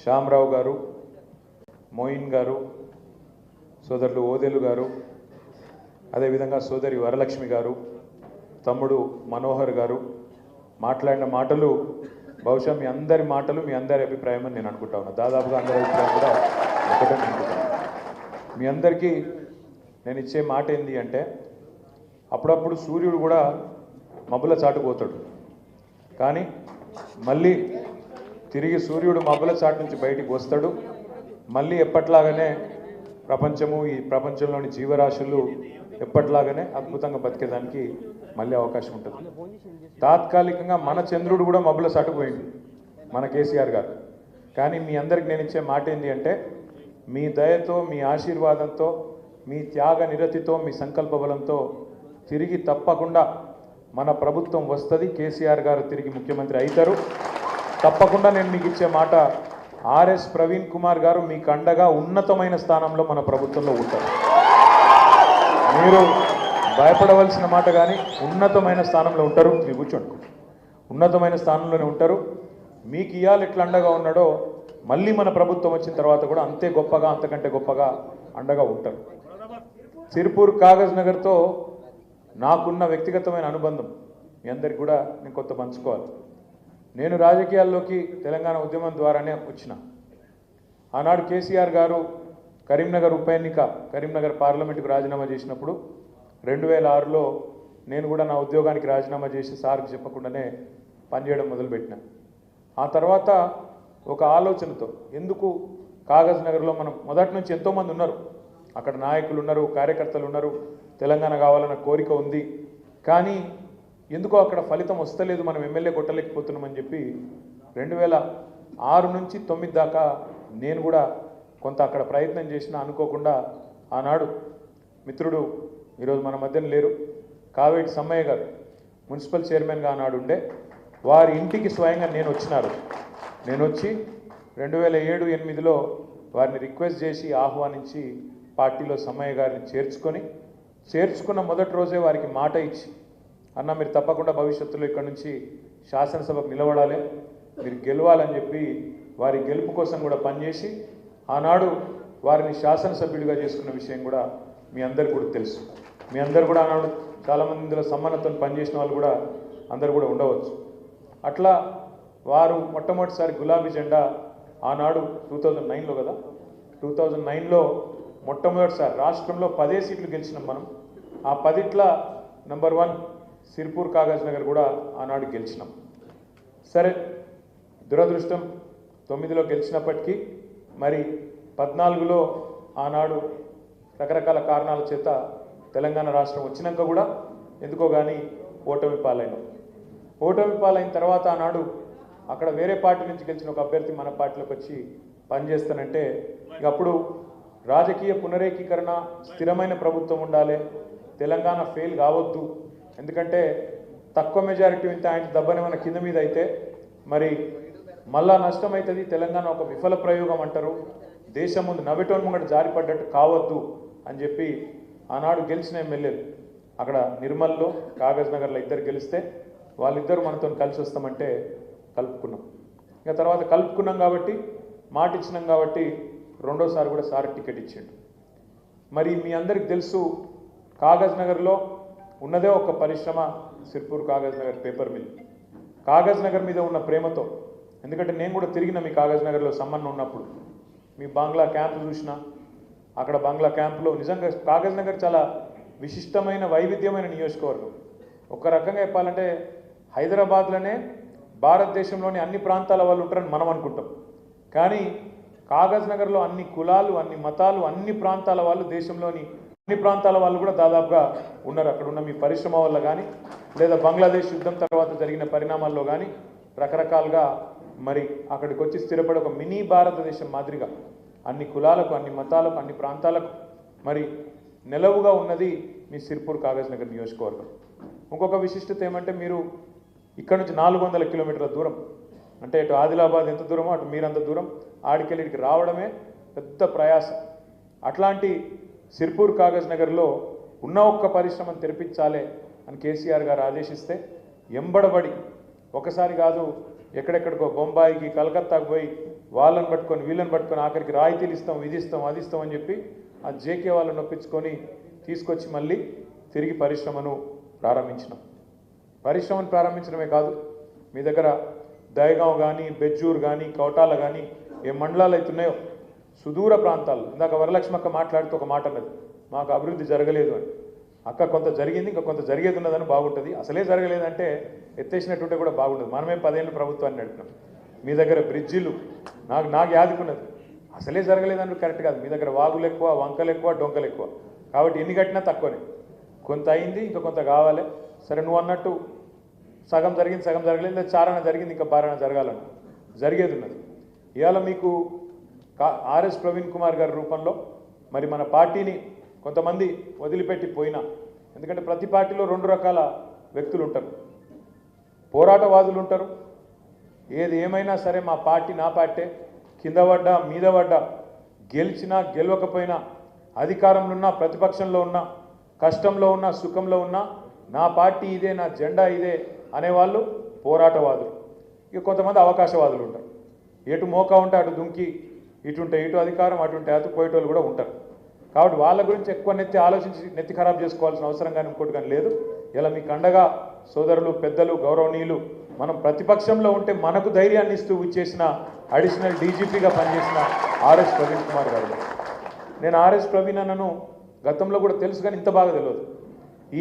శ్యామరావు గారు, మోయిన్ గారు, సోదరులు ఓదెలు గారు, అదేవిధంగా సోదరి వరలక్ష్మి గారు, తమ్ముడు మనోహర్ గారు మాట్లాడిన మాటలు బహుశా మీ అందరి మాటలు మీ అందరి అభిప్రాయం అని నేను అనుకుంటా ఉన్నా. దాదాపుగా అందరి అభిప్రాయం కూడా ఒకటే అనుకుంటాను. మీ అందరికీ నేను ఇచ్చే మాట ఏంటి అంటే, అప్పుడప్పుడు సూర్యుడు కూడా మబ్బుల చాటుపోతాడు, కానీ మళ్ళీ తిరిగి సూర్యుడు మబ్బుల చాటు నుంచి బయటికి వస్తాడు. మళ్ళీ ఎప్పట్లాగానే ప్రపంచము, ఈ ప్రపంచంలోని జీవరాశులు ఎప్పట్లాగానే అద్భుతంగా బతికేదానికి మళ్ళీ అవకాశం ఉంటుంది. తాత్కాలికంగా మన చంద్రుడు కూడా మబ్బుల చాటుపోయింది, మన కేసీఆర్ గారు. కానీ మీ అందరికి నేను ఇచ్చే మాట ఏంటి అంటే, మీ దయతో, మీ ఆశీర్వాదంతో, మీ త్యాగ నిరతితో, మీ సంకల్ప బలంతో తిరిగి తప్పకుండా మన ప్రభుత్వం వస్తుంది. కేసీఆర్ గారు తిరిగి ముఖ్యమంత్రి అవుతారు. తప్పకుండా నేను మీకు ఇచ్చే మాట, ఆర్ఎస్ ప్రవీణ్ కుమార్ గారు మీకు అండగా ఉన్నతమైన స్థానంలో మన ప్రభుత్వంలో ఉంటారు. మీరు భయపడవలసిన మాట కానీ ఉన్నతమైన స్థానంలో ఉంటారు. మీరు కూర్చోండి, ఉన్నతమైన స్థానంలోనే ఉంటారు. మీకు ఇవాళ ఎట్లా అండగా ఉన్నాడో మళ్ళీ మన ప్రభుత్వం వచ్చిన తర్వాత కూడా అంతే గొప్పగా, అంతకంటే గొప్పగా అండగా ఉంటారు. సిర్పూర్ కాగజ్ నగర్తో నాకున్న వ్యక్తిగతమైన అనుబంధం మీ అందరికి కూడా నేను కొంత పంచుకోవాలి. నేను రాజకీయాల్లోకి తెలంగాణ ఉద్యమం ద్వారానే వచ్చిన. ఆనాడు కేసీఆర్ గారు కరీంనగర్ ఉప ఎన్నిక, కరీంనగర్ పార్లమెంటుకు రాజీనామా చేసినప్పుడు 2006లో నేను కూడా నా ఉద్యోగానికి రాజీనామా చేసి సార్కి చెప్పకుండానే పనిచేయడం మొదలుపెట్టిన. ఆ తర్వాత ఒక ఆలోచనతో, ఎందుకు కాగజ్ నగర్లో మనం మొదటి నుంచి ఎంతోమంది ఉన్నారు, అక్కడ నాయకులు ఉన్నారు, కార్యకర్తలు ఉన్నారు, తెలంగాణ కావాలన్న కోరిక ఉంది, కానీ ఎందుకో అక్కడ ఫలితం వస్తలేదు, మనం ఎమ్మెల్యే కొట్టలేకపోతున్నామని చెప్పి 2006 నుంచి 2009 దాకా నేను కూడా కొంత అక్కడ ప్రయత్నం చేసిన. అనుకోకుండా ఆనాడు మిత్రుడు, ఈరోజు మన మధ్యన లేరు, కావేటి సమ్మయ్య గారు మున్సిపల్ చైర్మన్గా ఆనాడు ఉండే, వారి ఇంటికి స్వయంగా నేను వచ్చినారు. నేను వచ్చి 2007-8లో వారిని రిక్వెస్ట్ చేసి ఆహ్వానించి పార్టీలో సమ్మయ్య గారిని చేర్చుకున్న మొదటి రోజే వారికి మాట ఇచ్చి, అన్న మీరు తప్పకుండా భవిష్యత్తులో ఇక్కడ నుంచి శాసనసభకు నిలబడాలి, మీరు గెలవాలని చెప్పి వారి గెలుపు కోసం కూడా పనిచేసి ఆనాడు వారిని శాసనసభ్యుడిగా చేసుకున్న విషయం కూడా మీ అందరికీ కూడా తెలుసు. మీ అందరు కూడా ఆనాడు చాలామంది ఇందులో సమ్మానంతో పనిచేసిన వాళ్ళు కూడా అందరు కూడా ఉండవచ్చు. అట్లా వారు మొట్టమొదటిసారి గులాబీ జెండా ఆనాడు 2009లో కదా, 2009లో మొట్టమొదటిసారి రాష్ట్రంలో 10 సీట్లు గెలిచినాం మనం. ఆ 10ట్లో నెంబర్ 1 సిర్పూర్ కాగజ్ నగర్ కూడా ఆనాడు గెలిచినాం. సరే, దురదృష్టం 9లో గెలిచినప్పటికీ మరి 14లో ఆనాడు రకరకాల కారణాల చేత తెలంగాణ రాష్ట్రం వచ్చినాక కూడా ఎందుకో కానీ ఓటమి పాలైనాం. ఓటమి పాలైన తర్వాత ఆనాడు అక్కడ వేరే పార్టీ నుంచి గెలిచిన ఒక అభ్యర్థి మన పార్టీలోకి వచ్చి పనిచేస్తానంటే, ఇక అప్పుడు రాజకీయ పునరేకీకరణ, స్థిరమైన ప్రభుత్వం ఉండాలి, తెలంగాణ ఫెయిల్ కావద్దు, ఎందుకంటే తక్కువ మెజారిటీ ఇంత ఆయన దెబ్బనేమన్నా కింద మీద అయితే మరి మళ్ళా నష్టం అవుతుంది, తెలంగాణ ఒక విఫల ప్రయోగం అంటారు, దేశం ముందు నవ్వటం ముంగట జారిపడ్డట్టు కావద్దు అని చెప్పి ఆనాడు గెలిచిన ఎమ్మెల్యేలు అక్కడ నిర్మల్లో, కాగజ్ నగర్లో ఇద్దరు గెలిస్తే వాళ్ళిద్దరు మనతో కలిసి వస్తామంటే కలుపుకున్నాం. ఇక తర్వాత కలుపుకున్నాం కాబట్టి, మాట ఇచ్చినాం కాబట్టి రెండోసారి కూడా సార్ టికెట్ ఇచ్చిండు. మరి మీ అందరికి తెలుసు, కాగజ్ నగర్లో ఉన్నదే ఒక పరిశ్రమ, సిర్పూర్ కాగజ్ నగర్ పేపర్ మిల్. కాగజ్ నగర్ మీద ఉన్న ప్రేమతో, ఎందుకంటే నేను కూడా తిరిగిన మీ కాగజ్ నగర్లో సంబంధం ఉన్నప్పుడు, మీ బంగ్లా క్యాంపు చూసిన, అక్కడ బంగ్లా క్యాంపులో నిజంగా కాగజ్ నగర్ చాలా విశిష్టమైన వైవిధ్యమైన నియోజకవర్గం. ఒక రకంగా చెప్పాలంటే హైదరాబాద్లోనే భారతదేశంలోని అన్ని ప్రాంతాల వాళ్ళు ఉంటారని మనం అనుకుంటాం, కానీ కాగజ్ నగర్లో అన్ని కులాలు, అన్ని మతాలు, అన్ని ప్రాంతాల వాళ్ళు, దేశంలోని అన్ని ప్రాంతాల వాళ్ళు కూడా దాదాపుగా ఉన్నారు. అక్కడ ఉన్న మీ పరిశ్రమ వల్ల కానీ, లేదా బంగ్లాదేశ్ యుద్ధం తర్వాత జరిగిన పరిణామాల్లో కానీ రకరకాలుగా మరి అక్కడికి వచ్చి స్థిరపడి ఒక మినీ భారతదేశం మాదిరిగా అన్ని కులాలకు, అన్ని మతాలకు, అన్ని ప్రాంతాలకు మరి నెలవుగా ఉన్నది మీ సిర్పూర్ కాగజ్ నగర్ నియోజకవర్గం. ఇంకొక విశిష్టత ఏమంటే, మీరు ఇక్కడ నుంచి 400 కిలోమీటర్ల దూరం, అంటే ఇటు ఆదిలాబాద్ ఎంత దూరమో అటు మీరంత దూరం, ఆడికెళ్ళికి రావడమే పెద్ద ప్రయాస. అట్లాంటి సిర్పూర్ కాగజ్ నగర్లో ఉన్న ఒక్క పరిశ్రమను తెరిపించాలి అని కేసీఆర్ గారు ఆదేశిస్తే ఎంబడబడి ఒకసారి కాదు ఎక్కడెక్కడికో బొంబాయికి, కలకత్తాకు పోయి వాళ్ళని పట్టుకొని వీళ్ళని పట్టుకొని ఆఖరికి రాయితీలు ఇస్తాం ఇది ఇస్తాం అది ఇస్తాం అని చెప్పి ఆ జేకే వాళ్ళని నొప్పించుకొని తీసుకొచ్చి మళ్ళీ తిరిగి పరిశ్రమను ప్రారంభించినాం. పరిశ్రమను ప్రారంభించడమే కాదు, మీ దగ్గర దయగావ్ కానీ బెజ్జూర్ కానీ కౌటాల కానీ ఏ మండలాలు అవుతున్నాయో సుదూర ప్రాంతాల్లో, ఇందాక వరలక్ష్మక్క మాట్లాడుతూ ఒక మాట అన్నది, మాకు అభివృద్ధి జరగలేదు అని. అక్క కొంత జరిగింది, ఇంకా కొంత జరిగేది ఉన్నదని బాగుంటుంది. అసలే జరగలేదంటే ఎత్తేసినట్టుంటే కూడా బాగుంటుంది. మనమే 10 ఏళ్ళు ప్రభుత్వాన్ని నడిపినాం. మీ దగ్గర బ్రిడ్జిలు నాకు యాదుకున్నది, అసలే జరగలేదని కరెక్ట్ కాదు. మీ దగ్గర వాగులు ఎక్కువ, వంకలు ఎక్కువ, డొంకలు ఎక్కువ, కాబట్టి ఎన్ని కట్టినా తక్కువనే. కొంత అయింది, ఇంకా కొంత కావాలి. సరే నువ్వు అన్నట్టు సగం జరిగింది, సగం జరగలేదు, లేదా చారణ జరిగింది, ఇంకా బారణ జరగాలని జరిగేది ఉన్నది. ఇవాళ మీకు ఆర్ఎస్ ప్రవీణ్ కుమార్ గారి రూపంలో మరి మన పార్టీని కొంతమంది వదిలిపెట్టి పోయినా, ఎందుకంటే ప్రతి పార్టీలో 2 రకాల వ్యక్తులు ఉంటారు. పోరాటవాదులు ఉంటారు, ఏది ఏమైనా సరే మా పార్టీ నా పార్టీ, కింద పడ్డా మీద పడ్డా, గెలిచినా గెలవకపోయినా, అధికారంలో ఉన్నా ప్రతిపక్షంలో ఉన్నా, కష్టంలో ఉన్నా సుఖంలో ఉన్నా నా పార్టీ ఇదే, నా జెండా ఇదే అనేవాళ్ళు పోరాటవాదులు. ఇక కొంతమంది అవకాశవాదులు ఉంటారు, ఎటు మోకా ఉంటే అటు దుంకి, ఇటుంటే ఇటు అధికారం, అటుంటే అటు పోయేటోళ్ళు కూడా ఉంటారు. కాబట్టి వాళ్ళ గురించి ఎక్కువ ఆలోచించి నెత్తి ఖరాబ్ చేసుకోవాల్సిన అవసరం కానీ ఇంకోటి కానీ లేదు. ఇలా మీకు అండగా సోదరులు, పెద్దలు, గౌరవనీయులు, మనం ప్రతిపక్షంలో ఉంటే మనకు ధైర్యాన్ని ఇస్తూ ఇచ్చేసిన అడిషనల్ డీజీపీగా పనిచేసిన ఆర్ఎస్ ప్రవీణ్ కుమార్ గారు. నేను ఆర్ఎస్ ప్రవీణ్ అన్నను గతంలో కూడా తెలుసు, కానీ ఇంత బాగా తెలియదు.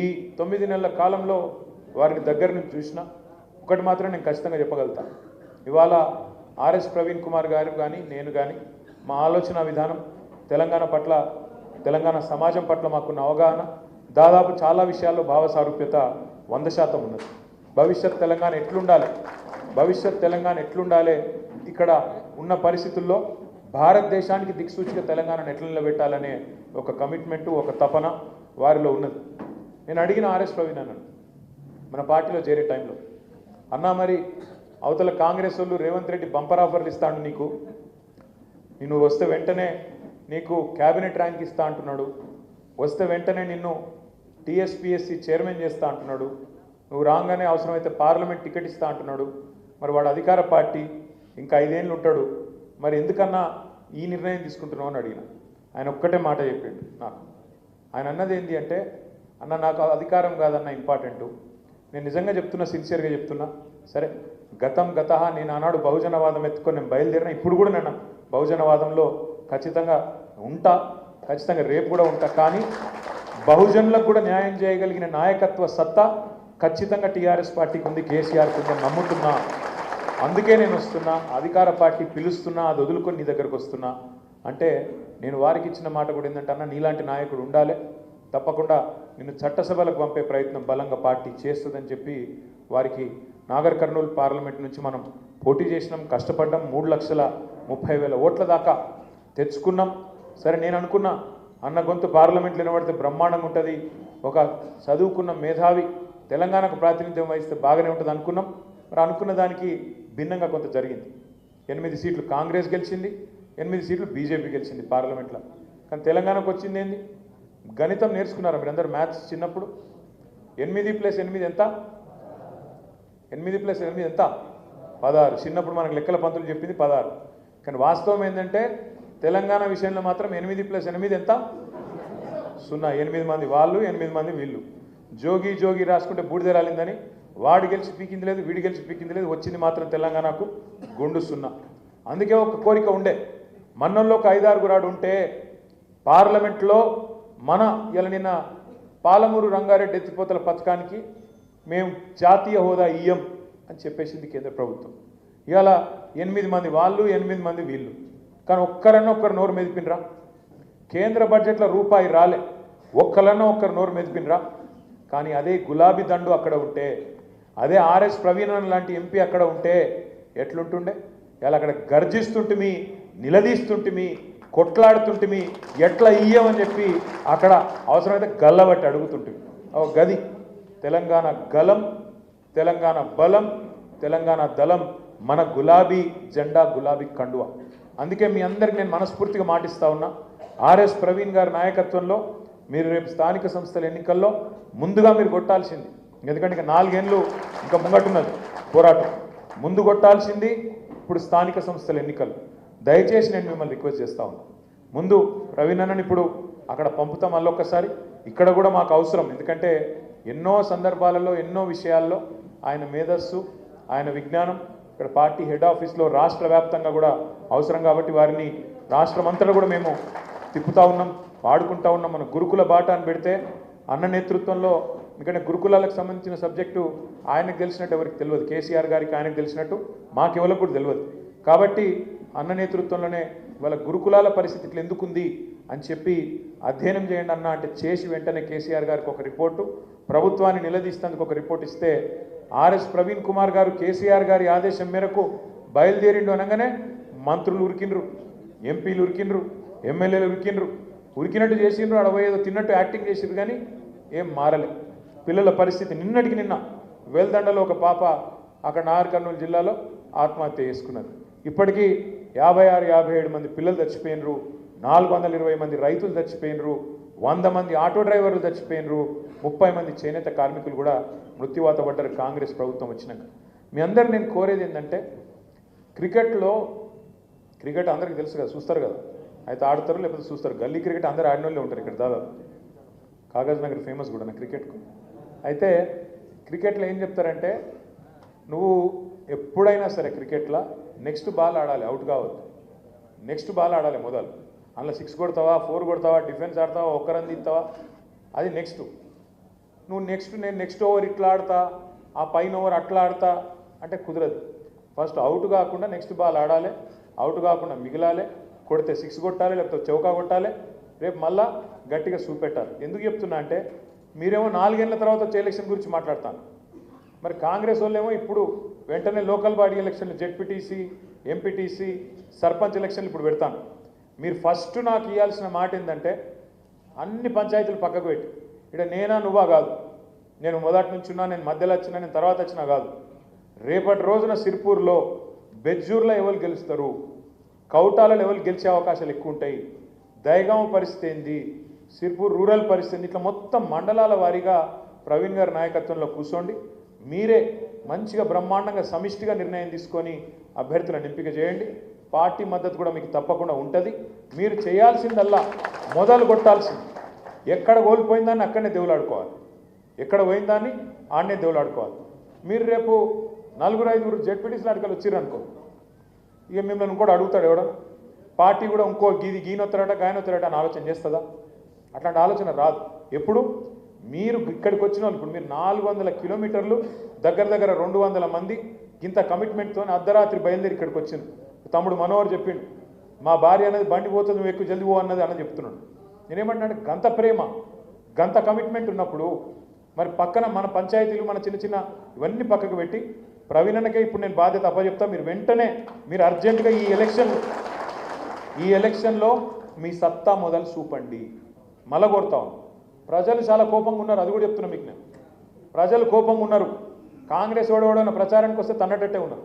ఈ 9 నెలల కాలంలో వారిని దగ్గర నుంచి చూసిన ఒకటి మాత్రం నేను ఖచ్చితంగా చెప్పగలుగుతాను. ఇవాళ ఆర్ఎస్ ప్రవీణ్ కుమార్ గారు కానీ నేను కానీ మా ఆలోచన విధానం, తెలంగాణ పట్ల, తెలంగాణ సమాజం పట్ల మాకున్న అవగాహన దాదాపు చాలా విషయాల్లో భావ సారూప్యత 100% ఉన్నది. భవిష్యత్ తెలంగాణ ఎట్లుండాలి, భవిష్యత్ తెలంగాణ ఎట్లుండాలి, ఇక్కడ ఉన్న పరిస్థితుల్లో భారతదేశానికి దిక్సూచిగా తెలంగాణను ఎట్లా నిలబెట్టాలనే ఒక కమిట్మెంటు, ఒక తపన వారిలో ఉన్నది. నేను అడిగిన ఆర్ఎస్ ప్రవీణ్ అన్నను మన పార్టీలో చేరే టైంలో, అన్నా మరి అవతల కాంగ్రెస్ వాళ్ళు రేవంత్ రెడ్డి బంపర్ ఆఫర్లు ఇస్తాడు నీకు, నిన్ను వస్తే వెంటనే నీకు క్యాబినెట్ ర్యాంక్ ఇస్తా అంటున్నాడు, వస్తే వెంటనే నిన్ను టీఎస్పీఎస్సీ చైర్మన్ చేస్తా అంటున్నాడు, నువ్వు రాగానే అవసరమైతే పార్లమెంట్ టికెట్ ఇస్తా అంటున్నాడు, మరి వాడు అధికార పార్టీ, ఇంకా 5 ఏళ్ళు ఉంటాడు, మరి ఎందుకన్నా ఈ నిర్ణయం తీసుకుంటున్నావు అని అడిగిన. ఆయన ఒక్కటే మాట చెప్పాడు నాకు. ఆయన అన్నది ఏంటి అంటే, అన్న నాకు అధికారం కాదన్న ఇంపార్టెంటు, నేను నిజంగా చెప్తున్నా, సిన్సియర్గా చెప్తున్నా. సరే గతం గతహ, నేను ఆనాడు బహుజనవాదం ఎత్తుకొని నేను బయలుదేరిన, ఇప్పుడు కూడా నేను బహుజనవాదంలో ఖచ్చితంగా ఉంటా, ఖచ్చితంగా రేపు కూడా ఉంటా. కానీ బహుజనులకు కూడా న్యాయం చేయగలిగిన నాయకత్వ సత్తా ఖచ్చితంగా టీఆర్ఎస్ పార్టీకి ఉంది, కేసీఆర్కి ఉందని నమ్ముతున్నా. అందుకే నేను వస్తున్నా, అధికార పార్టీ పిలుస్తున్నా, అది వదులుకొని నీ దగ్గరకు వస్తున్నా అంటే, నేను వారికి ఇచ్చిన మాట కూడా ఏంటంటే, అన్న నీలాంటి నాయకుడు ఉండాలి, తప్పకుండా నిన్ను చట్టసభలకు పంపే ప్రయత్నం బలంగా పార్టీ చేస్తుందని చెప్పి వారికి నాగర్ కర్నూలు పార్లమెంట్ నుంచి మనం పోటీ చేసినాం, కష్టపడ్డాం, 3,30,000 ఓట్ల దాకా తెచ్చుకున్నాం. సరే నేను అనుకున్నా, అన్న గొంతు పార్లమెంట్లో నిలబడితే బ్రహ్మాండంగా ఉంటుంది, ఒక చదువుకున్న మేధావి తెలంగాణకు ప్రాతినిధ్యం వహిస్తే బాగానే ఉంటుంది అనుకున్నాం. మరి అనుకున్న దానికి భిన్నంగా కొంత జరిగింది. 8 సీట్లు కాంగ్రెస్ గెలిచింది, 8 సీట్లు బీజేపీ గెలిచింది పార్లమెంట్లో. కానీ తెలంగాణకు వచ్చింది ఏంది, గణితం నేర్చుకున్నారా మీరందరూ మ్యాథ్స్ చిన్నప్పుడు? 8 + 8 ఎంత? 8 + 8 ఎంత? 16. చిన్నప్పుడు మనకు లెక్కల పంతులు చెప్పింది 16. కానీ వాస్తవం ఏంటంటే తెలంగాణ విషయంలో మాత్రం 8 + 8 ఎంత? 0. 8 మంది వాళ్ళు, 8 మంది వీళ్ళు. జోగి జోగి రాసుకుంటే బూడిద రాలిందని వాడు గెలిచి పీకింది లేదు, వీడు గెలిచి పీకింది లేదు, వచ్చింది మాత్రం తెలంగాణకు గుండు 0. అందుకే ఒక కోరిక ఉండే, మన్నంలో ఒక 5-6 రాడు ఉంటే పార్లమెంట్లో మన ఇలా నిన్న పాలమూరు రంగారెడ్డి ఎత్తిపోతల పథకానికి మేము జాతీయ హోదా ఇయ్యం అని చెప్పేసింది కేంద్ర ప్రభుత్వం. ఇవాళ 8 మంది వాళ్ళు, 8 మంది వీళ్ళు. కానీ ఒక్కరు నోరు మెదిపినరా? కేంద్ర బడ్జెట్లో రూపాయి రాలే, ఒక్కరు నోరు మెదిపినరా? కానీ అదే గులాబీ దండు అక్కడ ఉంటే, అదే ఆర్ఎస్ ప్రవీణ్ లాంటి ఎంపీ అక్కడ ఉంటే ఎట్లుంటుండే? ఇలా అక్కడ గర్జిస్తుంటిమి, నిలదీస్తుంటిమి, కొట్లాడుతుంటిమి, ఎట్లా ఇయ్యమని చెప్పి అక్కడ అవసరమైతే గల్లబట్టి అడుగుతుంటిమి. ఒక గది తెలంగాణ గలం, తెలంగాణ బలం, తెలంగాణ దళం, మన గులాబీ జెండా, గులాబీ కండువా. అందుకే మీ అందరికి నేను మనస్ఫూర్తిగా మాటిస్తా ఉన్నా, ఆర్ఎస్ ప్రవీణ్ గారి నాయకత్వంలో మీరు రేపు స్థానిక సంస్థల ఎన్నికల్లో ముందుగా మీరు కొట్టాల్సింది, ఎందుకంటే ఇంకా 4 ఏళ్ళు ఇంకా ముంగట్టున్నది పోరాటం, ముందు కొట్టాల్సింది ఇప్పుడు స్థానిక సంస్థల ఎన్నికలు. దయచేసి నేను మిమ్మల్ని రిక్వెస్ట్ చేస్తా ఉన్నాను. ముందు ప్రవీణ్ అన్నని ఇప్పుడు అక్కడ పంపుతాం మళ్ళొక్కసారి. ఇక్కడ కూడా మాకు అవసరం, ఎందుకంటే ఎన్నో సందర్భాలలో ఎన్నో విషయాల్లో ఆయన మేధస్సు, ఆయన విజ్ఞానం ఇక్కడ పార్టీ హెడ్ ఆఫీస్లో రాష్ట్ర వ్యాప్తంగా కూడా అవసరం. కాబట్టి వారిని రాష్ట్రమంతటా కూడా మేము తిప్పుతూ ఉన్నాం, వాడుకుంటూ ఉన్నాం. మన గురుకుల బాట అని పెడితే అన్న నేతృత్వంలో, ఎందుకంటే గురుకులాలకు సంబంధించిన సబ్జెక్టు ఆయనకు తెలిసినట్టు ఎవరికి తెలియదు, కేసీఆర్ గారికి ఆయనకు తెలిసినట్టు మాకెవరికి కూడా తెలియదు. కాబట్టి అన్న నేతృత్వంలోనే వాళ్ళ గురుకులాల పరిస్థితి ఇట్లా ఎందుకుంది అని చెప్పి అధ్యయనం చేయండి అన్న అంటే చేసి వెంటనే కేసీఆర్ గారికి ఒక రిపోర్టు, ప్రభుత్వాన్ని నిలదీస్తేందుకు ఒక రిపోర్ట్ ఇస్తే ఆర్ఎస్ ప్రవీణ్ కుమార్ గారు కేసీఆర్ గారి ఆదేశం మేరకు బయలుదేరిండు అనగానే మంత్రులు ఉరికిండ్రు, ఎంపీలు ఉరికిండ్రు, ఎమ్మెల్యేలు ఉరికిండ్రు, ఉరికినట్టు చేసిండ్రు, అడవయేదో తిన్నట్టు యాక్టింగ్ చేసిండ్రు, కానీ ఏం మారలే. పిల్లల పరిస్థితి నిన్నటికి నిన్న వేల్దండలో ఒక పాప అక్కడ నాగర్ కర్నూలు జిల్లాలో ఆత్మహత్య చేసుకున్నారు. ఇప్పటికీ 56-57 మంది పిల్లలు చచ్చిపోయినరు, 420 మంది రైతులు చచ్చిపోయినరు, 100 మంది ఆటో డ్రైవర్లు చచ్చిపోయినరు, 30 మంది చేనేత కార్మికులు కూడా మృత్యువాత పడ్డారు కాంగ్రెస్ ప్రభుత్వం వచ్చినాక. మీ అందరు నేను కోరేది ఏంటంటే, క్రికెట్ అందరికీ తెలుసు కదా, చూస్తారు కదా, అయితే ఆడతారు లేకపోతే చూస్తారు. గల్లీ క్రికెట్ అందరూ ఆడిన వాళ్ళే ఉంటారు ఇక్కడ దాదాపు. కాగజ్ నగర్ ఫేమస్ కూడా నా క్రికెట్కు. అయితే క్రికెట్లో ఏం చెప్తారంటే, నువ్వు ఎప్పుడైనా సరే క్రికెట్లో నెక్స్ట్ బాల్ ఆడాలి, అవుట్ కావద్దు. నెక్స్ట్ బాల్ ఆడాలి మొదలు. అందులో 6 కొడతావా, 4 కొడతావా, డిఫెన్స్ ఆడతావా, ఒక్క రన్ తీస్తావా, అది నెక్స్ట్. నువ్వు నేను నెక్స్ట్ ఓవర్ ఇట్లా ఆడతా, ఆ పైన ఓవర్ అట్లా ఆడతా అంటే కుదరదు. ఫస్ట్ అవుట్ కాకుండా నెక్స్ట్ బాల్ ఆడాలి, అవుట్ కాకుండా మిగిలాలి, కొడితే 6 కొట్టాలి, లేకపోతే చౌకా కొట్టాలి, రేపు మళ్ళా గట్టిగా చూపెట్టాలి. ఎందుకు చెప్తున్నా అంటే, మీరేమో 4 ఏళ్ల తర్వాత వచ్చే ఎలక్షన్ గురించి మాట్లాడతాను, మరి కాంగ్రెస్ వాళ్ళేమో ఇప్పుడు వెంటనే లోకల్ బాడీ ఎలక్షన్లు, జెడ్పీటీసీ, ఎంపీటీసీ, సర్పంచ్ ఎలక్షన్లు ఇప్పుడు పెడతాను. మీరు ఫస్ట్ నాకు ఇవ్వాల్సిన మాట ఏంటంటే, అన్ని పంచాయతీలు పక్కకు పెట్టి, ఇక్కడ నేనా నువ్వా కాదు, నేను మొదటి నుంచి ఉన్నా, నేను మధ్యలో వచ్చినా, నేను తర్వాత వచ్చినా కాదు, రేపటి రోజున సిర్పూర్లో, బెజ్జూర్లో ఎవరు గెలుస్తారు, కౌటాలలో ఎవరు గెలిచే అవకాశాలు ఎక్కువ ఉంటాయి, దయగామ పరిస్థితి ఏంది, సిర్పూర్ రూరల్ పరిస్థితి, ఇట్లా మొత్తం మండలాల వారీగా ప్రవీణ్ గారి నాయకత్వంలో కూర్చోండి. మీరే మంచిగా బ్రహ్మాండంగా సమిష్టిగా నిర్ణయం తీసుకొని అభ్యర్థులను ఎంపిక చేయండి. పార్టీ మద్దతు కూడా మీకు తప్పకుండా ఉంటుంది. మీరు చేయాల్సిందల్లా మొదలు కొట్టాల్సింది, ఎక్కడ కోల్పోయిందాన్ని అక్కడనే దేవులాడుకోవాలి, ఎక్కడ పోయిందాన్ని ఆడనే దేవులాడుకోవాలి. మీరు రేపు 4-5 జెడ్పీటీసీలు అడగలు వచ్చిర్రనుకో, ఇక మిమ్మల్ని ఇంకోటి అడుగుతాడు ఎవడ, పార్టీ కూడా ఇంకో గీనొత్తారట గాయనొత్తారట అని ఆలోచన చేస్తుందా? అట్లాంటి ఆలోచన రాదు. ఎప్పుడు మీరు ఇక్కడికి వచ్చిన వాళ్ళు, ఇప్పుడు మీరు 400 కిలోమీటర్లు, దగ్గర 200 మంది ఇంత కమిట్మెంట్తో అర్ధరాత్రి బయలుదేరి ఇక్కడికి వచ్చింది. తమ్ముడు మనోహర్ చెప్పిండు, మా భార్య అనేది బండి పోతుంది, నువ్వు ఎక్కువ జల్ది పో అన్నది అన్న చెప్తున్నాడు. నేనేమంటున్నాను, గంత ప్రేమ, గంత కమిట్మెంట్ ఉన్నప్పుడు మరి పక్కన మన పంచాయతీలు, మన చిన్న ఇవన్నీ పక్కకు పెట్టి ప్రవీణనకే ఇప్పుడు నేను బాధ్యత అప్పచెప్తా. మీరు వెంటనే మీరు అర్జెంటుగా ఈ ఎలక్షన్లో మీ సత్తా మొదలు చూపండి. మళ్ళా కోరుతాం. ప్రజలు చాలా కోపంగా ఉన్నారు, అది కూడా చెప్తున్నా మీకు నేను. ప్రజలు కోపంగా ఉన్నారు. కాంగ్రెస్ ఓడవడన్న ప్రచారానికి వస్తే తన్నటట్టే ఉన్నారు.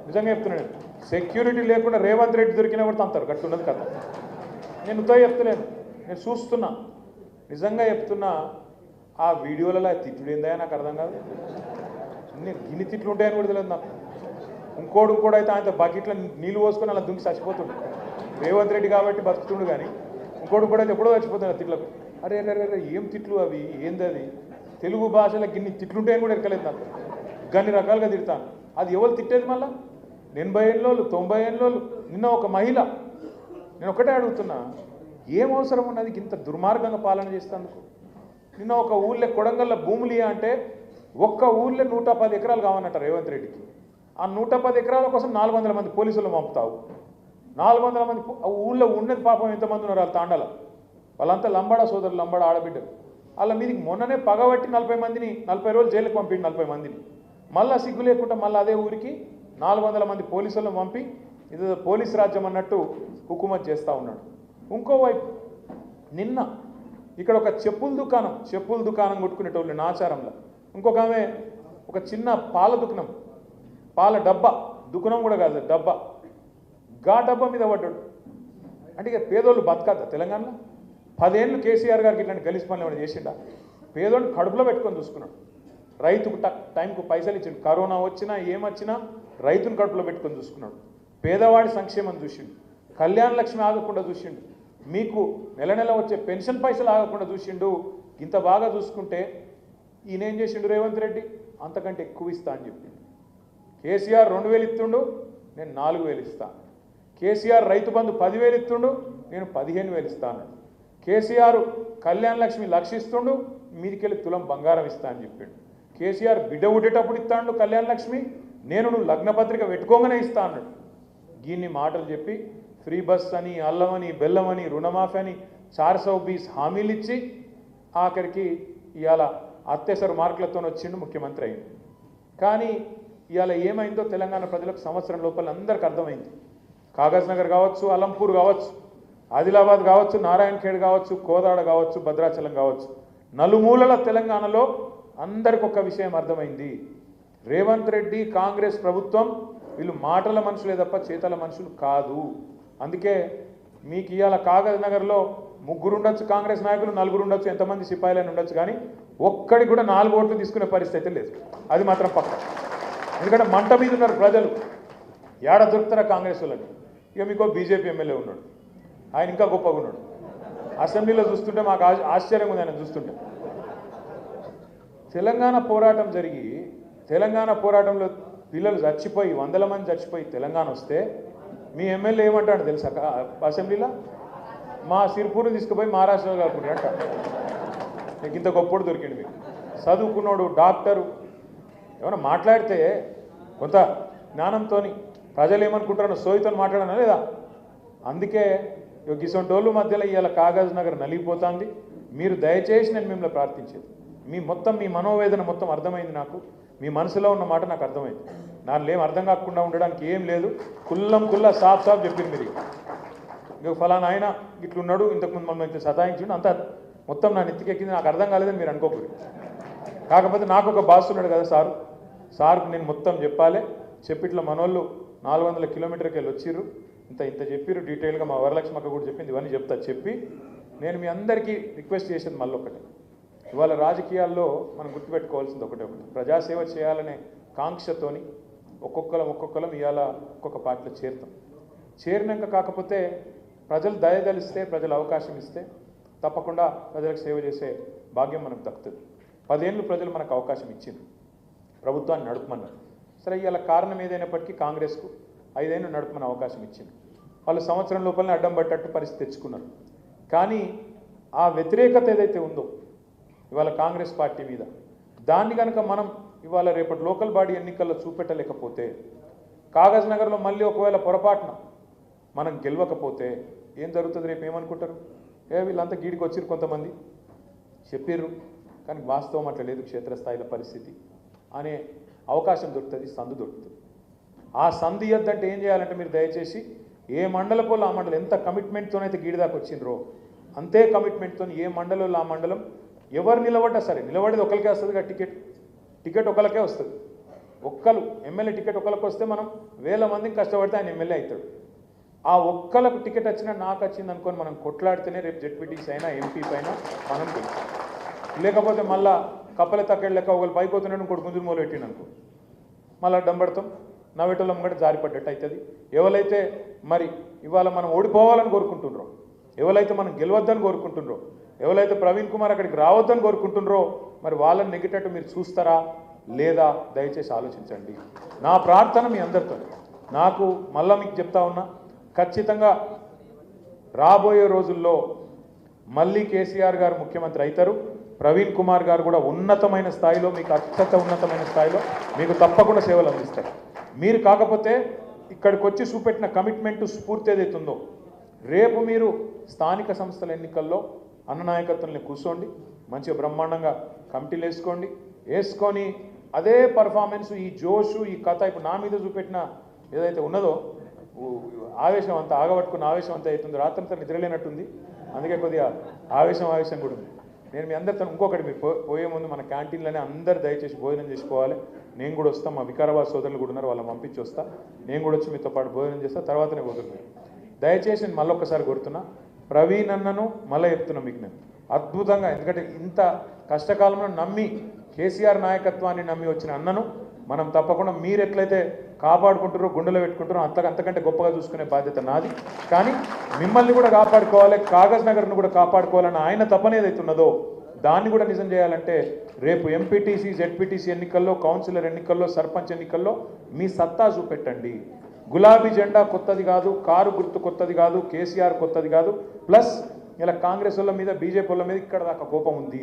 నిజంగా చెప్తున్నాను, సెక్యూరిటీ లేకుండా రేవంత్ రెడ్డి దొరికినా కూడా తంతారు, గట్టున్నది కథ. నేను ఉత్తగా చెప్తలేను, నేను చూస్తున్నా, నిజంగా చెప్తున్నా. ఆ వీడియోలలో తిట్లు ఏందా నాకు అర్థం కాదు. గిన్ని తిట్లు ఉంటాయని కూడా తెలియదు నాకు. ఇంకోడు అయితే ఆయన బకెట్లో నీళ్ళు పోసుకొని అలా దుంకి చచ్చిపోతుండు. రేవంత్ రెడ్డి కాబట్టి బతుకుతుండు, కానీ ఇంకోడు కూడా అయితే ఎప్పుడో చచ్చిపోతున్నాడు తిట్లకు. అరే ఏం తిట్లు అవి, ఏంది అది? తెలుగు భాషలో గిన్ని తిట్లుంటాయని కూడా ఎక్కలేదు నాకు. గన్ని రకాలుగా తిడతాను. అది ఎవరు తిట్టేది మళ్ళా? 80 ఏళ్ళోళ్ళు, 90 ఏళ్ళోళ్ళు. నిన్న ఒక మహిళ, నేను ఒకటే అడుగుతున్నా, ఏం అవసరం ఉన్నది ఇంత దుర్మార్గంగా పాలన చేసేందుకు? నిన్న ఒక ఊళ్ళో కొడంగల్లో భూములు అంటే ఒక్క ఊళ్ళో 110 ఎకరాలు కావాలంట రేవంత్ రెడ్డికి. ఆ 110 ఎకరాల కోసం 400 మంది పోలీసులు పంపుతావు. 400 మంది ఊళ్ళో ఉన్నది పాపం ఎంతమంది ఉన్నారు వాళ్ళ తాండాల, వాళ్ళంతా లంబాడ సోదరులు, లంబాడ ఆడబిడ్డలు. వాళ్ళ మీదకి మొన్ననే పగబట్టి 40 రోజులు జైలుకి పంపిండి 40 మందిని. మళ్ళీ సిగ్గు లేకుండా మళ్ళీ అదే ఊరికి 400 మంది పోలీసులను పంపి ఇది పోలీస్ రాజ్యం అన్నట్టు హుకుమత్ చేస్తూ ఉన్నాడు. ఇంకోవైపు నిన్న ఇక్కడ ఒక చెప్పుల దుకాణం కొట్టుకునేటోళ్ళు నాచారంలో. ఇంకొక ఆమె ఒక చిన్న పాల దుకాణం, పాల డబ్బా, దుకాణం కూడా కాదు డబ్బా, డబ్బా మీద పడ్డాడు. అంటే ఇక పేదోళ్ళు బతకద్దా తెలంగాణలో? 10 ఏళ్ళు కేసీఆర్ గారికి ఇట్లాంటి గలీజ్ పనులు ఏమైనా చేసిండా? పేదోళ్ళు కడుపులో పెట్టుకొని చూసుకున్నాడు. రైతుకు టైంకు పైసలు ఇచ్చిండు. కరోనా వచ్చినా ఏమొచ్చినా రైతును కడుపులో పెట్టుకొని చూసుకున్నాడు. పేదవాడి సంక్షేమం చూసిండు, కళ్యాణ లక్ష్మి ఆగకుండా చూసిండు, మీకు నెల నెల వచ్చే పెన్షన్ పైసలు ఆగకుండా చూసిండు. ఇంత బాగా చూసుకుంటే ఈయన ఏం చేసిండు రేవంత్ రెడ్డి? అంతకంటే ఎక్కువ ఇస్తా అని చెప్పిండు. కేసీఆర్ 2000 ఇస్తుండు, నేను 4000 ఇస్తాను. కేసీఆర్ రైతు బంధు 10,000 ఇస్తుండు, నేను 15,000 ఇస్తాను. కేసీఆర్ కళ్యాణ లక్ష్మి 1,00,000 ఇస్తుండు, మీదికెళ్ళి తులం బంగారం ఇస్తా అని చెప్పిండు. కేసీఆర్ బిడ్డ ఉడేటప్పుడు ఇస్తాడు కళ్యాణ లక్ష్మి, నేను నువ్వు లగ్నపత్రిక పెట్టుకోగానే ఇస్తా అన్నాడు. దీన్ని మాటలు చెప్పి ఫ్రీ బస్ అని, అల్లమని, బెల్లమని, రుణమాఫీ అని 420 హామీలు ఇచ్చి ఆఖరికి ఇవాళ అత్యవసర మార్కులతో వచ్చిండు, ముఖ్యమంత్రి అయింది. కానీ ఇవాళ ఏమైందో తెలంగాణ ప్రజలకు సంవత్సరం లోపల అందరికీ అర్థమైంది. కాగజ్ నగర్ కావచ్చు, అలంపూర్ కావచ్చు, ఆదిలాబాద్ కావచ్చు, నారాయణఖేడ్ కావచ్చు, కోదాడ కావచ్చు, భద్రాచలం కావచ్చు, నలుమూలల తెలంగాణలో అందరికి ఒక విషయం అర్థమైంది. రేవంత్ రెడ్డి కాంగ్రెస్ ప్రభుత్వం వీళ్ళు మాటల మనుషులే తప్ప చేతల మనుషులు కాదు. అందుకే మీకు ఇవాళ కాగజ్ నగర్లో 3 ఉండొచ్చు కాంగ్రెస్ నాయకులు, 4 ఉండొచ్చు, ఎంతమంది సిపాయిలని ఉండొచ్చు, కానీ ఒక్కడికి కూడా 4 ఓట్లు తీసుకునే పరిస్థితి లేదు. అది మాత్రం పక్క. ఎందుకంటే మంట మీద ఉన్నారు ప్రజలు. ఏడ దొరుకుతారా కాంగ్రెస్ వాళ్ళని? ఇక మీకు బీజేపీ ఎమ్మెల్యే ఉన్నాడు, ఆయన ఇంకా గొప్పగా ఉన్నాడు. అసెంబ్లీలో చూస్తుంటే మాకు ఆశ్చర్యంగా ఉంది ఆయన చూస్తుంటే. తెలంగాణ పోరాటం జరిగి, తెలంగాణ పోరాటంలో పిల్లలు చచ్చిపోయి 100 మంది చచ్చిపోయి తెలంగాణ వస్తే మీ ఎమ్మెల్యే ఏమంటాడు తెలుసా? అసెంబ్లీలో మా సిర్పూర్ని తీసుకుపోయి మహారాష్ట్రలో కలుపుకుంటాడు అంట. నీకు ఇంత గొప్పడు దొరికింది మీకు. చదువుకున్నాడు, డాక్టరు, ఏమైనా మాట్లాడితే కొంత జ్ఞానంతో ప్రజలు ఏమనుకుంటారో సోయితో మాట్లాడనా లేదా? అందుకే గిసొంటోళ్ళు మధ్యలో ఇవాళ కాగజ్ నగర్ నలిగిపోతుంది. మీరు దయచేసి నేను మిమ్మల్ని ప్రార్థించేది, మీ మనోవేదన మొత్తం అర్థమైంది నాకు. మీ మనసులో ఉన్న మాట నాకు అర్థమైంది. నాలో ఏం అర్థం కాకుండా ఉండడానికి ఏం లేదు. కుల్లా సాఫ్ చెప్పింది మీరు. ఇక ఫలానా ఆయన ఇట్లున్నాడు, ఇంతకుముందు మమ్మల్ని సతాయించుండు, అంతా మొత్తం నా నెత్తికెక్కింది, నాకు అర్థం కాలేదని మీరు అనుకోకూడదు. కాకపోతే నాకు ఒక బాస్ ఉన్నాడు కదా సార్కు నేను మొత్తం చెప్పాలి. చెప్పిట్లా మనోళ్ళు 400 కిలోమీటర్కి వెళ్ళి వచ్చిర్రు, ఇంత చెప్పిర్రు డీటెయిల్గా. మా వరలక్ష్మక్క కూడా చెప్పింది, ఇవన్నీ చెప్తా. చెప్పి నేను మీ అందరికీ రిక్వెస్ట్ చేసేది మళ్ళీ ఒకటి, ఇవాళ రాజకీయాల్లో మనం గుర్తుపెట్టుకోవాల్సింది ఒకటి, ప్రజాసేవ చేయాలనే కాంక్షతోని ఒక్కొక్కరం ఇవాళ ఒక్కొక్క పార్టీలో చేరుతాం. చేరినాక కాకపోతే ప్రజలు దయదలిస్తే, ప్రజలు అవకాశం ఇస్తే తప్పకుండా ప్రజలకు సేవ చేసే భాగ్యం మనకు దక్కుతుంది. 10 ఏళ్ళు ప్రజలు మనకు అవకాశం ఇచ్చింది, ప్రభుత్వాన్ని నడుపుమన్నారు. సరే, ఇవాళ కారణం ఏదైనప్పటికీ కాంగ్రెస్కు 5 ఏళ్ళు నడుపుమని అవకాశం ఇచ్చింది. వాళ్ళు సంవత్సరం లోపలనే అడ్డం పట్టేట్టు పరిస్థితి తెచ్చుకున్నారు. కానీ ఆ వ్యతిరేకత ఏదైతే ఉందో ఇవాళ కాంగ్రెస్ పార్టీ మీద, దాన్ని కనుక మనం ఇవాళ రేపటి లోకల్ బాడీ ఎన్నికల్లో చూపెట్టలేకపోతే, కాగజ్ నగర్లో మళ్ళీ ఒకవేళ పొరపాటున మనం గెలవకపోతే ఏం జరుగుతుంది? రేపు ఏమనుకుంటారు? వీళ్ళంతా గీడికి వచ్చిర్రు, కొంతమంది చెప్పిర్రు, కానీ వాస్తవం అట్లా లేదు, క్షేత్రస్థాయిలో పరిస్థితి అనే అవకాశం దొరుకుతుంది, సందు దొరుకుతుంది. ఆ సందు ఇవ్వద్దంటే ఏం చేయాలంటే, మీరు దయచేసి ఏ మండలపోలో ఆ మండలం ఎంత కమిట్మెంట్తోనైతే గీడి దాకా వచ్చిండ్రో అంతే కమిట్మెంట్తో ఏ మండలంలో ఆ మండలం ఎవరు నిలబడ్డా సరే, నిలబడేది ఒకరికే వస్తుంది, టికెట్ ఒకరికే వస్తుంది. ఎమ్మెల్యే టికెట్ ఒకరికి వస్తే మనం 1000 మందిని కష్టపడితే ఆయన ఎమ్మెల్యే అవుతాడు. ఆ ఒక్కలకు టికెట్ వచ్చినా నాకు వచ్చింది అనుకొని మనం కొట్లాడితేనే రేపు జెడ్పీటీసీ అయినా ఎంపీ పైన మనం గెలుస్తాం. లేకపోతే మళ్ళా కప్పల తక్కడి లెక్క ఒకరు పైపోతున్నాడు, ఇంకోటి గుంజులు మొదలు పెట్టిండు అనుకో, మళ్ళీ అడ్డం పడతాం, నవ్వేటోళ్ళం కూడా జారిపడ్డట్టు అవుతుంది. ఎవరైతే మరి ఇవాళ మనం ఓడిపోవాలని కోరుకుంటున్నారో, ఎవరైతే మనం గెలవద్దని కోరుకుంటున్నారో, ఎవరైతే ప్రవీణ్ కుమార్ అక్కడికి రావద్దని కోరుకుంటున్నారో, మరి వాళ్ళని నెగ్గేటట్టు మీరు చూస్తారా లేదా? దయచేసి ఆలోచించండి. నా ప్రార్థన మీ అందరితో. నాకు మళ్ళా మీకు చెప్తా ఉన్నా, ఖచ్చితంగా రాబోయే రోజుల్లో మళ్ళీ కేసీఆర్ గారు ముఖ్యమంత్రి అవుతారు. ప్రవీణ్ కుమార్ గారు కూడా ఉన్నతమైన స్థాయిలో, మీకు అత్యంత ఉన్నతమైన స్థాయిలో మీకు తప్పకుండా సేవలు అందిస్తారు. మీరు కాకపోతే ఇక్కడికి వచ్చి చూపెట్టిన కమిట్మెంట్, స్ఫూర్తి ఏదైతుందో, రేపు మీరు స్థానిక సంస్థల ఎన్నికల్లో అన్న నాయకత్వంలో కూర్చోండి, మంచిగా బ్రహ్మాండంగా కమిటీలు వేసుకొని అదే పర్ఫార్మెన్స్, ఈ జోషు, ఈ కథ ఇప్పుడు నా మీద చూపెట్టిన ఏదైతే ఉన్నదో ఆవేశం అంతా, ఆగబట్టుకున్న ఆవేశం అంతా అవుతుందో, రాత్రంతా నిద్రలేనట్టుంది. అందుకే కొద్దిగా ఆవేశం కూడా ఉంది. నేను మీ అందరితో ఇంకొకటి, మీరు పోయే ముందు మన క్యాంటీన్లోనే అందరు దయచేసి భోజనం చేసుకోవాలి. నేను కూడా వస్తాను, మా వికారాబాద్ సోదరులు కూడా ఉన్నారు, వాళ్ళని పంపించి వస్తా. నేను కూడా వచ్చి మీతో పాటు భోజనం చేస్తా, తర్వాతనే పోతున్నాను. దయచేసి నేను మళ్ళొక్కసారి కోరుతున్నా, ప్రవీణ్ అన్నను మళ్ళీ చెప్తున్నా మీకు నేను అద్భుతంగా, ఎందుకంటే ఇంత కష్టకాలంలో నమ్మి కేసీఆర్ నాయకత్వాన్ని నమ్మి వచ్చిన అన్నను మనం తప్పకుండా మీరు ఎట్లయితే కాపాడుకుంటారో గుండెలో పెట్టుకుంటారో అంతకంటే గొప్పగా చూసుకునే బాధ్యత నాది. కానీ మిమ్మల్ని కూడా కాపాడుకోవాలి, కాగజ్ నగర్ను కూడా కాపాడుకోవాలని ఆయన తపన ఏదైతే ఉన్నదో దాన్ని కూడా నిజం చేయాలంటే రేపు ఎంపీటీసీ జెడ్పీటీసీ ఎన్నికల్లో, కౌన్సిలర్ ఎన్నికల్లో, సర్పంచ్ ఎన్నికల్లో మీ సత్తా చూపెట్టండి. గులాబీ జెండా కొత్తది కాదు, కారు గుర్తు కొత్తది కాదు, కేసీఆర్ కొత్తది కాదు. ప్లస్ ఇలా కాంగ్రెస్ వాళ్ళ మీద, బీజేపీ వాళ్ళ మీద ఇక్కడ దాకా కోపం ఉంది.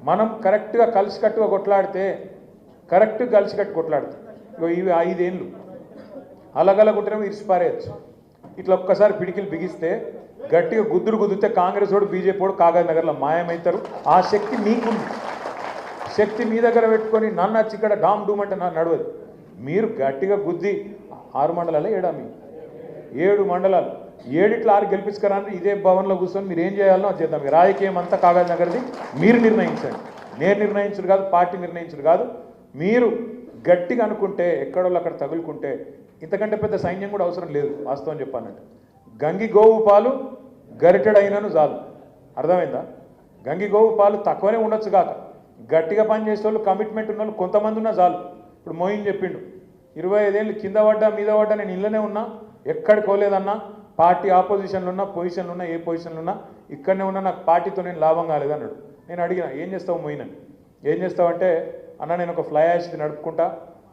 మనం కరెక్ట్గా కలిసికట్టుగా కొట్లాడితే, ఇవి 5 ఏళ్ళు అలగలగుంటేనేమో ఇరిసిపారేయచ్చు. ఇట్లా ఒక్కసారి పిడికిలు బిగిస్తే గట్టిగా గుద్దితే కాంగ్రెస్ వాడు, బీజేపీ వాడు కాగజ్ నగర్లో మాయమవుతారు. ఆ శక్తి మీకుంది. శక్తి మీ దగ్గర పెట్టుకొని నన్ను వచ్చి ఇక్కడ డామ్ డూమ్ అంటే నన్ను నడవదు. మీరు గట్టిగా గుద్ది 6 మండలాలే 7 మండలాలు 6 గెలిపించుకరాని ఇదే భవన్లో కూర్చొని మీరు ఏం చేయాలనో అది చేద్దాం. రాజకీయం అంతా కాగజ్ నగర్ది, మీరు నిర్ణయించండి. నేను నిర్ణయించడు కాదు, పార్టీ నిర్ణయించడు కాదు. మీరు గట్టిగా అనుకుంటే, ఎక్కడోళ్ళు అక్కడ తగులుకుంటే ఇంతకంటే పెద్ద సైన్యం కూడా అవసరం లేదు. వాస్తవం చెప్పాలంటే గంగి గోవు పాలు గరిటెడైనను చాలు. అర్థమైందా? గంగి గోవు పాలు తక్కువనే ఉండొచ్చు కాక, గట్టిగా పనిచేసే వాళ్ళు, కమిట్మెంట్ ఉన్న వాళ్ళు కొంతమంది ఉన్నా చాలు. ఇప్పుడు మోయిన్ చెప్పిండు, 25 ఏళ్ళు కింద పడ్డా మీద పడ్డా నేను ఇళ్ళనే ఉన్నా, ఎక్కడికి పోలేదన్నా, పార్టీ ఆపోజిషన్లో ఉన్నా, పొజిషన్లో ఉన్నా, ఏ పొజిషన్లో ఉన్నా ఇక్కడనే ఉన్నా, నాకు పార్టీతో నేను లాభం కాలేదన్నాడు. నేను అడిగిన, ఏం చేస్తావు మోయిన్ అని? ఏం చేస్తావంటే, అన్న నేను ఒక ఫ్లై యాష్ నడుపుకుంటా,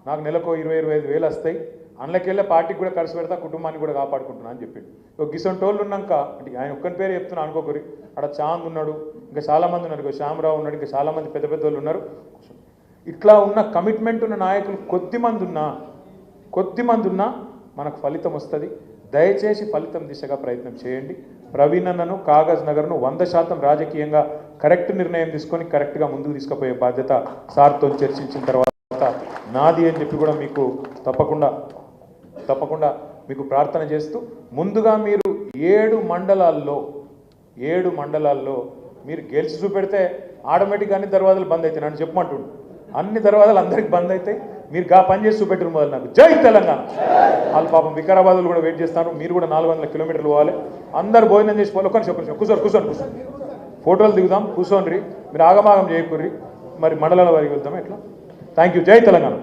నాకు నెలకు 20-25 వేలు వస్తాయి, అందులోకెళ్ళే పార్టీకి కూడా ఖర్చు పెడతా, కుటుంబాన్ని కూడా కాపాడుకుంటున్నా అని చెప్పిండు. ఒక గిసొంటోళ్ళు ఉన్నాక, అంటే ఆయన ఒక్కని పేరు చెప్తున్నా అనుకోకరి, అక్కడ చాంద్ ఉన్నాడు, ఇంకా చాలామంది ఉన్నారు, ఇంకా శ్యామరావు ఉన్నాడు, ఇంకా చాలామంది పెద్ద వాళ్ళు ఉన్నారు. ఇట్లా ఉన్న కమిట్మెంట్ ఉన్న నాయకులు కొద్దిమంది ఉన్నా మనకు ఫలితం వస్తుంది. దయచేసి ఫలితం దిశగా ప్రయత్నం చేయండి. ప్రవీణ్ అన్నను, కాగజ్ నగర్ను 100% రాజకీయంగా కరెక్ట్ నిర్ణయం తీసుకొని కరెక్ట్గా ముందుకు తీసుకుపోయే బాధ్యత సార్తో చర్చించిన తర్వాత నాది అని చెప్పి కూడా మీకు తప్పకుండా మీకు ప్రార్థన చేస్తూ, ముందుగా మీరు 7 మండలాల్లో మీరు గెలిచి చూపెడితే ఆటోమేటిక్గా అన్ని దర్వాజాలు బంద్ అవుతాయి. నన్ను చెప్పమంటుండు, అన్ని దర్వాజాలు అందరికి బంద్ అవుతాయి. మీరు పని చేసి చూపెట్టరు మొదలు. నాకు జై తెలంగాణ. వాళ్ళు పాపం వికారాబాద్లో కూడా వెయిట్ చేస్తాను. మీరు కూడా 400 కిలోమీటర్లు పోవాలి. అందరు భోజనం చేసి పోవాలి. ఒక్క కూర్చోండి ఫోటోలు దిగుదాం, కూర్చోండి. మీరు ఆగమాగం చేయకూర్రి. మరి మండలాల వారికి వెళ్తాం ఎట్లా? Thank you. జై తెలంగాణ.